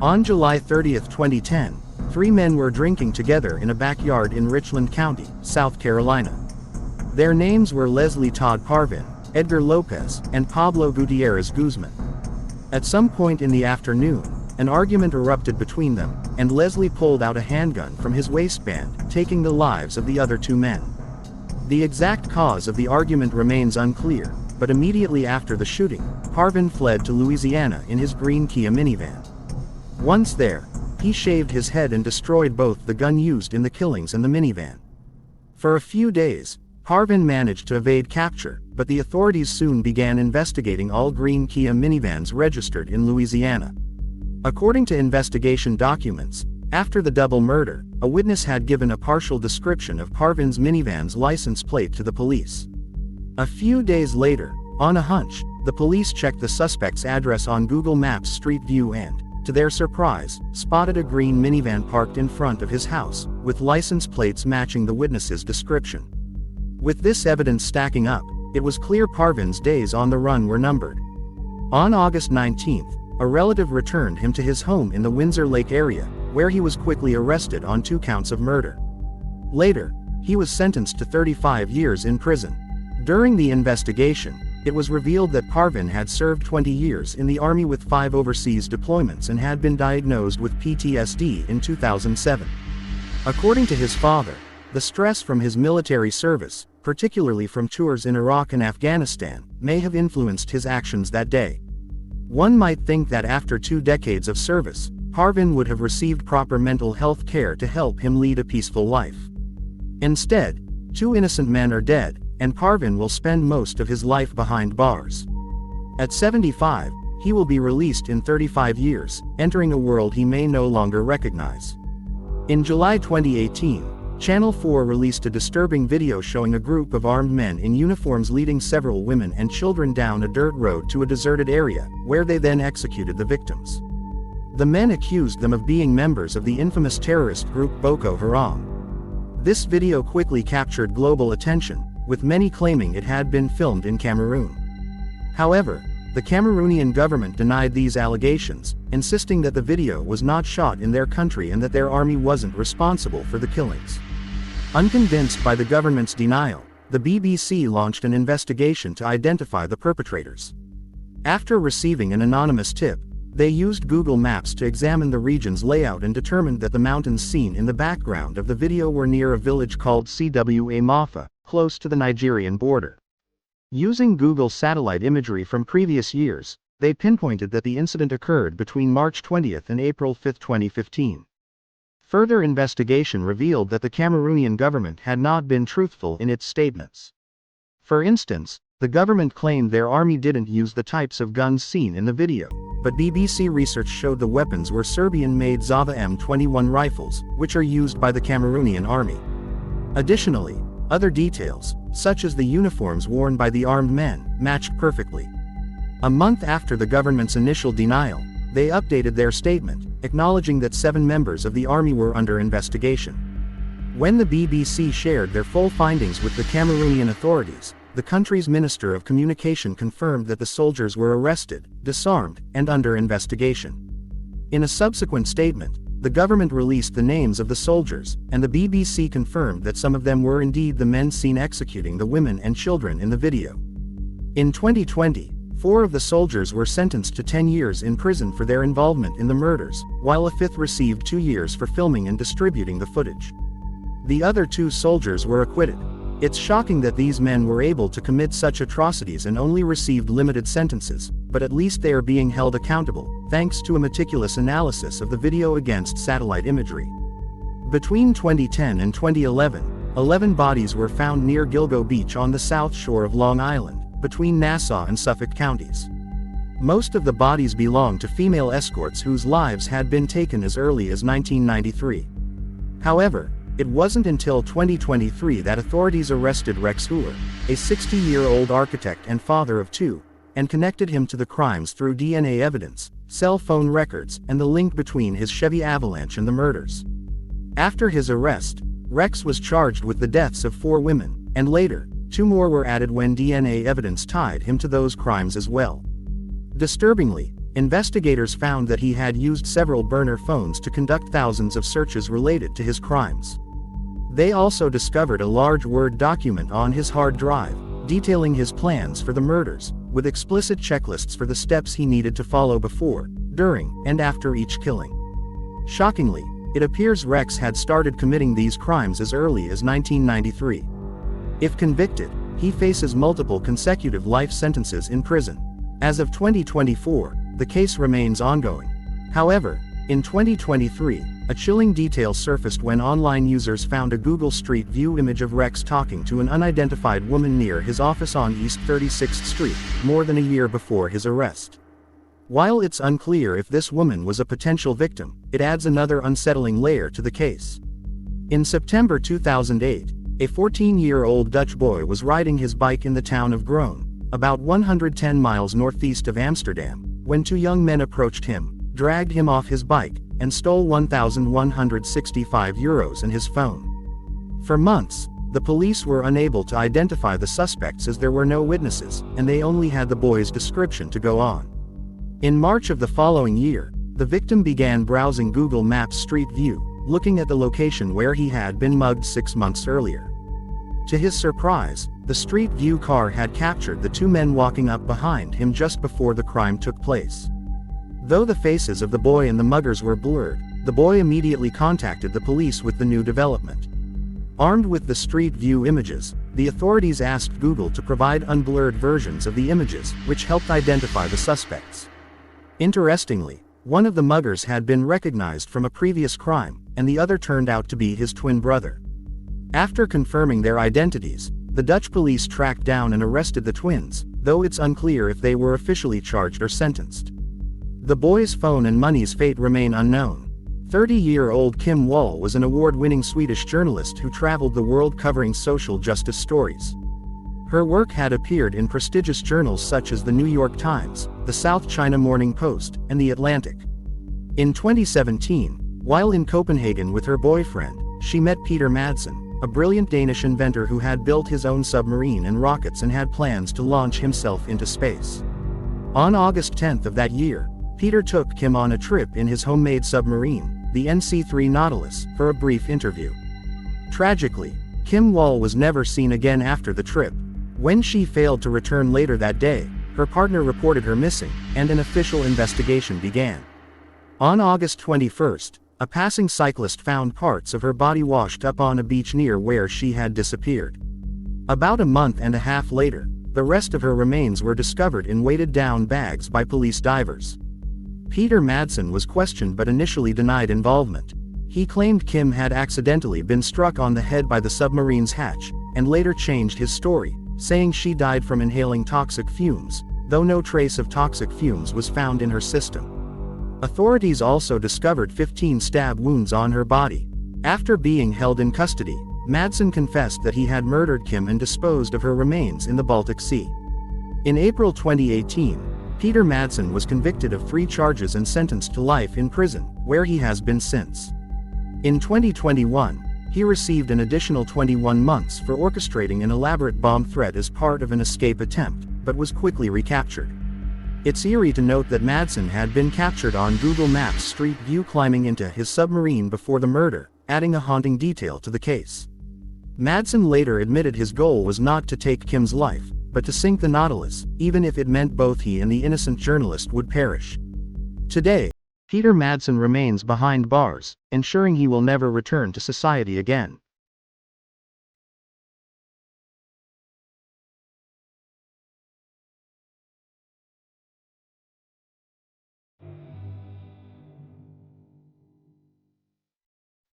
On July 30, 2010, three men were drinking together in a backyard in Richland County, South Carolina. Their names were Leslie Todd Parvin, Edgar Lopez, and Pablo Gutierrez Guzman. At some point in the afternoon, an argument erupted between them, and Leslie pulled out a handgun from his waistband, taking the lives of the other two men. The exact cause of the argument remains unclear, but immediately after the shooting, Parvin fled to Louisiana in his green Kia minivan. Once there, he shaved his head and destroyed both the gun used in the killings and the minivan. For a few days, Parvin managed to evade capture, but the authorities soon began investigating all green Kia minivans registered in Louisiana. According to investigation documents, after the double murder, a witness had given a partial description of Parvin's minivan's license plate to the police. A few days later, on a hunch, the police checked the suspect's address on Google Maps Street View and, to their surprise, spotted a green minivan parked in front of his house, with license plates matching the witness's description. With this evidence stacking up, it was clear Parvin's days on the run were numbered. On August 19, a relative returned him to his home in the Windsor Lake area, where he was quickly arrested on 2 counts of murder. Later, he was sentenced to 35 years in prison. During the investigation, it was revealed that Parvin had served 20 years in the Army with 5 overseas deployments and had been diagnosed with PTSD in 2007. According to his father, the stress from his military service, particularly from tours in Iraq and Afghanistan, may have influenced his actions that day. One might think that after 2 decades of service, Parvin would have received proper mental health care to help him lead a peaceful life. Instead, 2 innocent men are dead, and Parvin will spend most of his life behind bars. At 75, he will be released in 35 years, entering a world he may no longer recognize. In July 2018, Channel 4 released a disturbing video showing a group of armed men in uniforms leading several women and children down a dirt road to a deserted area, where they then executed the victims. The men accused them of being members of the infamous terrorist group Boko Haram. This video quickly captured global attention, with many claiming it had been filmed in Cameroon. However, the Cameroonian government denied these allegations, insisting that the video was not shot in their country and that their army wasn't responsible for the killings. Unconvinced by the government's denial, the BBC launched an investigation to identify the perpetrators. After receiving an anonymous tip, they used Google Maps to examine the region's layout and determined that the mountains seen in the background of the video were near a village called Cwa Mafa, close to the Nigerian border. Using Google satellite imagery from previous years, they pinpointed that the incident occurred between March 20 and April 5, 2015. Further investigation revealed that the Cameroonian government had not been truthful in its statements. For instance, the government claimed their army didn't use the types of guns seen in the video, but BBC research showed the weapons were Serbian-made Zava M21 rifles, which are used by the Cameroonian army. Additionally, other details, such as the uniforms worn by the armed men, matched perfectly. A month after the government's initial denial, they updated their statement, acknowledging that 7 members of the army were under investigation. When the BBC shared their full findings with the Cameroonian authorities, the country's Minister of Communication confirmed that the soldiers were arrested, disarmed, and under investigation. In a subsequent statement, the government released the names of the soldiers, and the BBC confirmed that some of them were indeed the men seen executing the women and children in the video. In 2020, 4 of the soldiers were sentenced to 10 years in prison for their involvement in the murders, while a 5th received 2 years for filming and distributing the footage. The other 2 soldiers were acquitted. It's shocking that these men were able to commit such atrocities and only received limited sentences, but at least they are being held accountable, thanks to a meticulous analysis of the video against satellite imagery. Between 2010 and 2011, 11 bodies were found near Gilgo Beach on the south shore of Long Island, between Nassau and Suffolk counties. Most of the bodies belong to female escorts whose lives had been taken as early as 1993. However, it wasn't until 2023 that authorities arrested Rex Hoover, a 60-year-old architect and father of 2, and connected him to the crimes through DNA evidence, cell phone records, and the link between his Chevy Avalanche and the murders. After his arrest, Rex was charged with the deaths of 4 women, and later, 2 more were added when DNA evidence tied him to those crimes as well. Disturbingly, Investigators found that he had used several burner phones to conduct thousands of searches related to his crimes. They also discovered a large Word document on his hard drive, detailing his plans for the murders, with explicit checklists for the steps he needed to follow before, during, and after each killing. Shockingly, it appears Rex had started committing these crimes as early as 1993. If convicted, he faces multiple consecutive life sentences in prison. As of 2024, the case remains ongoing. However, in 2023, a chilling detail surfaced when online users found a Google Street View image of Rex talking to an unidentified woman near his office on East 36th Street, more than a year before his arrest. While it's unclear if this woman was a potential victim, it adds another unsettling layer to the case. In September 2008, a 14-year-old Dutch boy was riding his bike in the town of Groen, about 110 miles northeast of Amsterdam, when two young men approached him, dragged him off his bike, and stole €1,165 and his phone. For months, the police were unable to identify the suspects as there were no witnesses, and they only had the boy's description to go on. In March of the following year, the victim began browsing Google Maps Street View, looking at the location where he had been mugged 6 months earlier. To his surprise, the Street View car had captured the two men walking up behind him just before the crime took place. Though the faces of the boy and the muggers were blurred, the boy immediately contacted the police with the new development. Armed with the Street View images, the authorities asked Google to provide unblurred versions of the images, which helped identify the suspects. Interestingly, one of the muggers had been recognized from a previous crime, and the other turned out to be his twin brother. After confirming their identities, the Dutch police tracked down and arrested the twins, though it's unclear if they were officially charged or sentenced. The boy's phone and money's fate remain unknown. 30-year-old Kim Wall was an award-winning Swedish journalist who traveled the world covering social justice stories. Her work had appeared in prestigious journals such as the New York Times, the South China Morning Post, and the Atlantic. In 2017, while in Copenhagen with her boyfriend, she met Peter Madsen, a brilliant Danish inventor who had built his own submarine and rockets and had plans to launch himself into space. On August 10th of that year, Peter took Kim on a trip in his homemade submarine, the NC-3 Nautilus, for a brief interview. Tragically, Kim Wall was never seen again after the trip. When she failed to return later that day, her partner reported her missing, and an official investigation began. On August 21st, a passing cyclist found parts of her body washed up on a beach near where she had disappeared. About a month and a half later, the rest of her remains were discovered in weighted-down bags by police divers. Peter Madsen was questioned but initially denied involvement. He claimed Kim had accidentally been struck on the head by the submarine's hatch, and later changed his story, saying she died from inhaling toxic fumes, though no trace of toxic fumes was found in her system. Authorities also discovered 15 stab wounds on her body. After being held in custody, Madsen confessed that he had murdered Kim and disposed of her remains in the Baltic Sea. In April 2018, Peter Madsen was convicted of 3 charges and sentenced to life in prison, where he has been since. In 2021, he received an additional 21 months for orchestrating an elaborate bomb threat as part of an escape attempt, but was quickly recaptured. It's eerie to note that Madsen had been captured on Google Maps Street View climbing into his submarine before the murder, adding a haunting detail to the case. Madsen later admitted his goal was not to take Kim's life, but to sink the Nautilus, even if it meant both he and the innocent journalist would perish. Today, Peter Madsen remains behind bars, ensuring he will never return to society again.